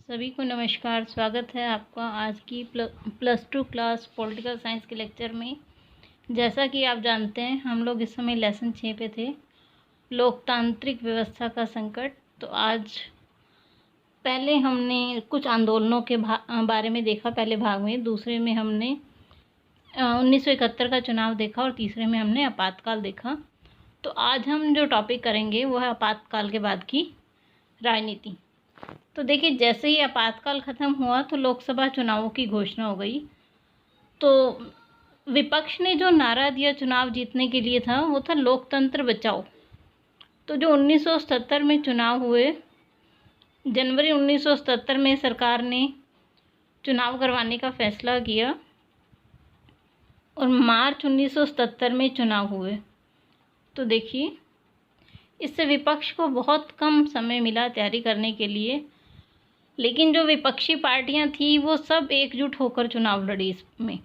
सभी को नमस्कार। स्वागत है आपका आज की plus two class political science के लेक्चर में। जैसा कि आप जानते हैं हम लोग इस समय लेसन 6 पे थे, लोकतांत्रिक व्यवस्था का संकट। तो आज पहले हमने कुछ आंदोलनों के बारे में देखा पहले भाग में, दूसरे में हमने 1971 का चुनाव देखा और तीसरे में हमने आपातकाल देखा। तो आज हम जो टॉपिक करेंगे वो है आपातकाल के बाद की राजनीति। तो देखिए, जैसे ही आपातकाल ख़त्म हुआ तो लोकसभा चुनावों की घोषणा हो गई। तो विपक्ष ने जो नारा दिया चुनाव जीतने के लिए था वो था लोकतंत्र बचाओ। तो जो 1977 में चुनाव हुए, जनवरी 1977 में सरकार ने चुनाव करवाने का फैसला किया और मार्च 1977 में चुनाव हुए। तो देखिए, इससे विपक्ष को बहुत कम समय मिला तैयारी करने के लिए, लेकिन जो विपक्षी पार्टियां थी वो सब एकजुट होकर चुनाव लड़ी। इसमें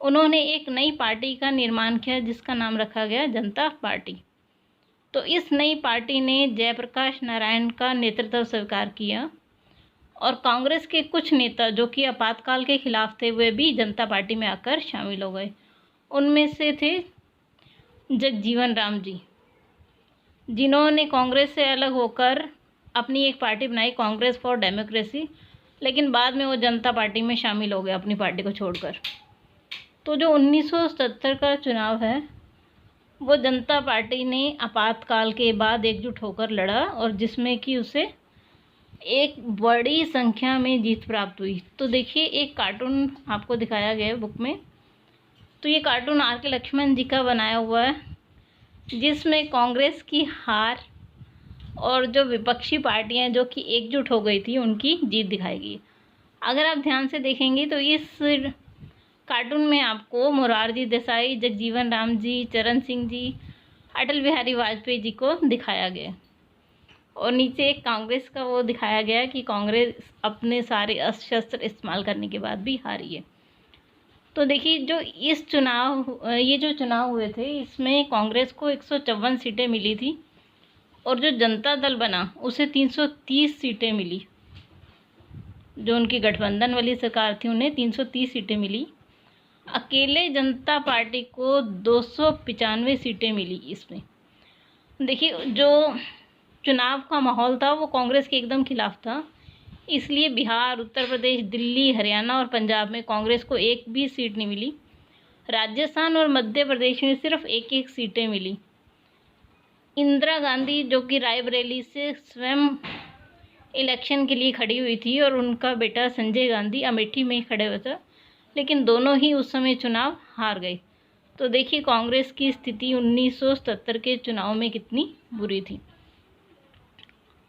उन्होंने एक नई पार्टी का निर्माण किया जिसका नाम रखा गया जनता पार्टी। तो इस नई पार्टी ने जयप्रकाश नारायण का नेतृत्व स्वीकार किया और कांग्रेस के कुछ नेता जो कि आपातकाल के खिलाफ थे वे भी जनता पार्टी में आकर शामिल हो गए। उनमें से थे जगजीवन राम जी, जिन्होंने कांग्रेस से अलग होकर अपनी एक पार्टी बनाई, कांग्रेस फॉर डेमोक्रेसी, लेकिन बाद में वो जनता पार्टी में शामिल हो गए अपनी पार्टी को छोड़कर। तो जो 1970 का चुनाव है वो जनता पार्टी ने आपातकाल के बाद एकजुट होकर लड़ा और जिसमें कि उसे एक बड़ी संख्या में जीत प्राप्त हुई। तो देखिए, एक कार्टून आपको दिखाया गया है बुक में। तो ये कार्टून R.K. लक्ष्मण जी का बनाया हुआ है जिसमें कांग्रेस की हार और जो विपक्षी पार्टियां जो कि एकजुट हो गई थी उनकी जीत दिखाई गई। अगर आप ध्यान से देखेंगे तो इस कार्टून में आपको मोरारजी देसाई, जगजीवन राम जी, चरण सिंह जी, अटल बिहारी वाजपेयी जी को दिखाया गया और नीचे एक कांग्रेस का वो दिखाया गया कि कांग्रेस अपने सारे अस्त्र शस्त्र इस्तेमाल करने के बाद भी हारी है। तो देखिए, जो ये जो चुनाव हुए थे इसमें कांग्रेस को 154 सीटें मिली थी और जो जनता दल बना उसे 330 सीटें मिली। जो उनकी गठबंधन वाली सरकार थी उन्हें 330 सीटें मिली। अकेले जनता पार्टी को 295 सीटें मिली। इसमें देखिए, जो चुनाव का माहौल था वो कांग्रेस के एकदम खिलाफ था, इसलिए बिहार, उत्तर प्रदेश, दिल्ली, हरियाणा और पंजाब में कांग्रेस को एक भी सीट नहीं मिली। राजस्थान और मध्य प्रदेश में सिर्फ एक एक सीटें मिली। इंदिरा गांधी जो कि रायबरेली से स्वयं इलेक्शन के लिए खड़ी हुई थी और उनका बेटा संजय गांधी अमेठी में खड़े हुए थे, लेकिन दोनों ही उस समय चुनाव हार गए। तो देखिए, कांग्रेस की स्थिति 1970 के चुनाव में कितनी बुरी थी।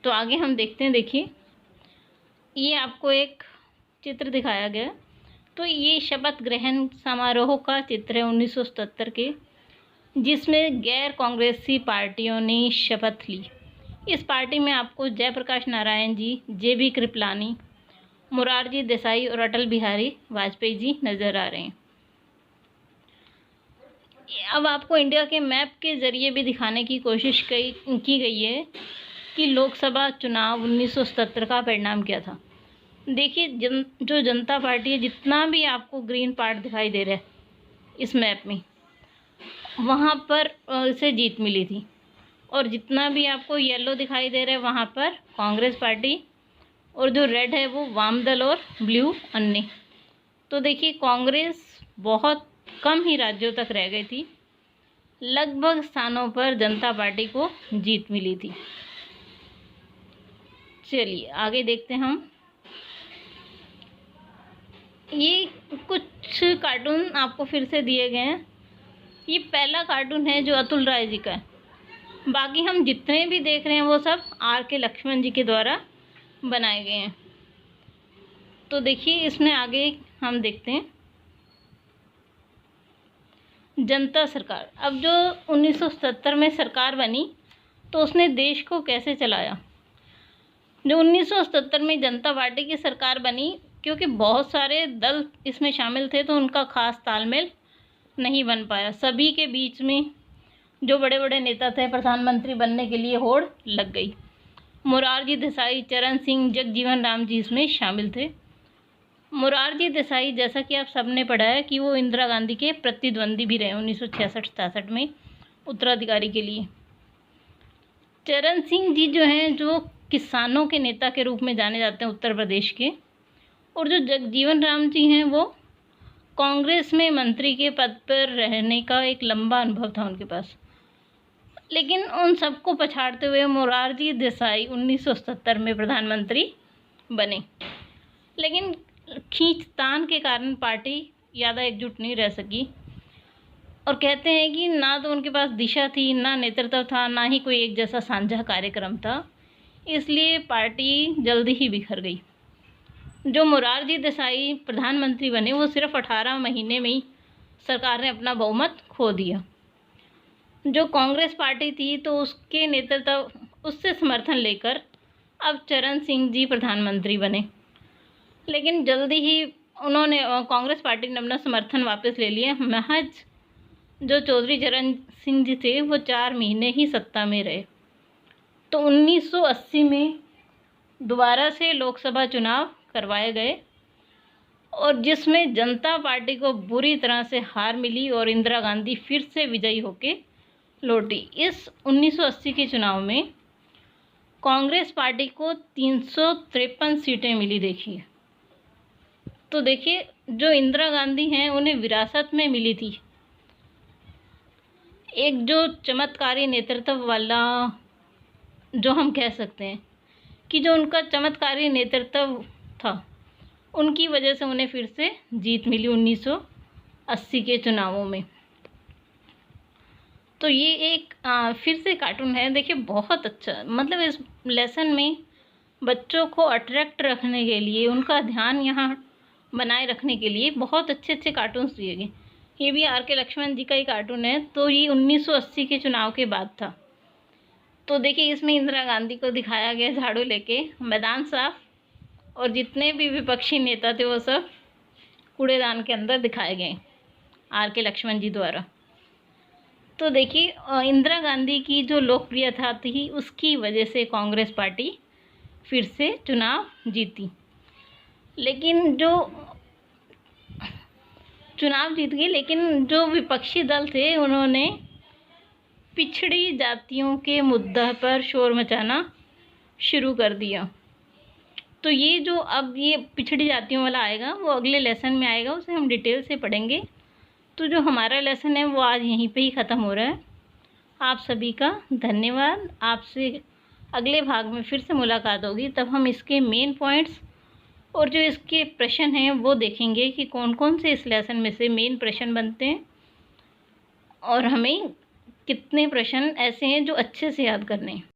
तो आगे हम देखते हैं। देखिए, ये आपको एक चित्र दिखाया गया। तो ये शपथ ग्रहण समारोह का चित्र है 1977 के, जिसमें गैर कांग्रेसी पार्टियों ने शपथ ली। इस पार्टी में आपको जयप्रकाश नारायण जी, JB कृपलानी, मोरारजी देसाई और अटल बिहारी वाजपेयी जी नज़र आ रहे हैं। अब आपको इंडिया के मैप के ज़रिए भी दिखाने की कोशिश की गई है कि लोकसभा चुनाव 1970 का परिणाम क्या था। देखिए, जो जनता पार्टी है, जितना भी आपको ग्रीन पार्ट दिखाई दे रहा है इस मैप में, वहाँ पर इसे जीत मिली थी और जितना भी आपको येलो दिखाई दे रहा है वहाँ पर कांग्रेस पार्टी, और जो रेड है वो वाम दल और ब्लू अन्य। तो देखिए, कांग्रेस बहुत कम ही राज्यों तक रह गई थी, लगभग स्थानों पर जनता पार्टी को जीत मिली थी। चलिए आगे देखते हैं हम। ये कुछ कार्टून आपको फिर से दिए गए हैं। ये पहला कार्टून है जो अतुल राय जी का है, बाकी हम जितने भी देख रहे हैं वो सब R.K. लक्ष्मण जी के द्वारा बनाए गए हैं। तो देखिए, इसमें आगे हम देखते हैं जनता सरकार। अब जो 1970 में सरकार बनी तो उसने देश को कैसे चलाया। जो 1970 में जनता पार्टी की सरकार बनी, क्योंकि बहुत सारे दल इसमें शामिल थे तो उनका खास तालमेल नहीं बन पाया। सभी के बीच में जो बड़े बड़े नेता थे, प्रधानमंत्री बनने के लिए होड़ लग गई। मोरारजी देसाई, चरण सिंह, जगजीवन राम जी इसमें शामिल थे। मोरारजी देसाई, जैसा कि आप सबने पढ़ा है कि वो इंदिरा गांधी के प्रतिद्वंदी भी रहे 1966-67 में उत्तराधिकारी के लिए। चरण सिंह जी जो हैं, जो किसानों के नेता के रूप में जाने जाते हैं उत्तर प्रदेश के, और जो जगजीवन राम जी हैं वो कांग्रेस में मंत्री के पद पर रहने का एक लंबा अनुभव था उनके पास। लेकिन उन सबको पछाड़ते हुए मोरारजी देसाई 1970 में प्रधानमंत्री बने। लेकिन खींचतान के कारण पार्टी ज़्यादा एकजुट नहीं रह सकी, और कहते हैं कि ना तो उनके पास दिशा थी, ना नेतृत्व था, ना ही कोई एक जैसा साझा कार्यक्रम था, इसलिए पार्टी जल्दी ही बिखर गई। जो मोरारजी देसाई प्रधानमंत्री बने वो सिर्फ 18 महीने में ही सरकार ने अपना बहुमत खो दिया। जो कांग्रेस पार्टी थी तो उसके नेतृत्व, उससे समर्थन लेकर अब चरण सिंह जी प्रधानमंत्री बने। लेकिन जल्दी ही उन्होंने, कांग्रेस पार्टी ने अपना समर्थन वापस ले लिया। महज जो चौधरी चरण सिंह जी थे वो 4 महीने ही सत्ता में रहे। तो 1980 में दोबारा से लोकसभा चुनाव करवाए गए, और जिसमें जनता पार्टी को बुरी तरह से हार मिली और इंदिरा गांधी फिर से विजयी होके लौटी। इस 1980 के चुनाव में कांग्रेस पार्टी को 353 सीटें मिली। देखिए, तो देखिए जो इंदिरा गांधी हैं उन्हें विरासत में मिली थी एक जो चमत्कारी नेतृत्व वाला, जो हम कह सकते हैं कि जो उनका चमत्कारी नेतृत्व था, उनकी वजह से उन्हें फिर से जीत मिली 1980 के चुनावों में। तो ये एक फिर से कार्टून है, देखिए बहुत अच्छा, मतलब इस लेसन में बच्चों को अट्रैक्ट रखने के लिए, उनका ध्यान यहाँ बनाए रखने के लिए बहुत अच्छे अच्छे कार्टून्स दिए गए। ये भी आर.के. लक्ष्मण जी का ही कार्टून है। तो ये 1980 के चुनाव के बाद था। तो देखिए इसमें इंदिरा गांधी को दिखाया गया झाड़ू लेके मैदान साफ, और जितने भी विपक्षी नेता थे वो सब कूड़ेदान के अंदर दिखाए गए आर.के. लक्ष्मण जी द्वारा। तो देखिए इंदिरा गांधी की जो लोकप्रियता थी उसकी वजह से कांग्रेस पार्टी फिर से चुनाव जीती। लेकिन जो चुनाव जीत गई, लेकिन जो विपक्षी दल थे उन्होंने पिछड़ी जातियों के मुद्दा पर शोर मचाना शुरू कर दिया। तो ये जो अब ये पिछड़ी जातियों वाला आएगा वो अगले लेसन में आएगा, उसे हम डिटेल से पढ़ेंगे। तो जो हमारा लेसन है वो आज यहीं पे ही ख़त्म हो रहा है। आप सभी का धन्यवाद। आपसे अगले भाग में फिर से मुलाकात होगी, तब हम इसके मेन पॉइंट्स और जो इसके प्रश्न हैं वो देखेंगे कि कौन कौन से इस लेसन में से मेन प्रश्न बनते हैं, और हमें कितने प्रश्न ऐसे हैं जो अच्छे से याद करने हैं।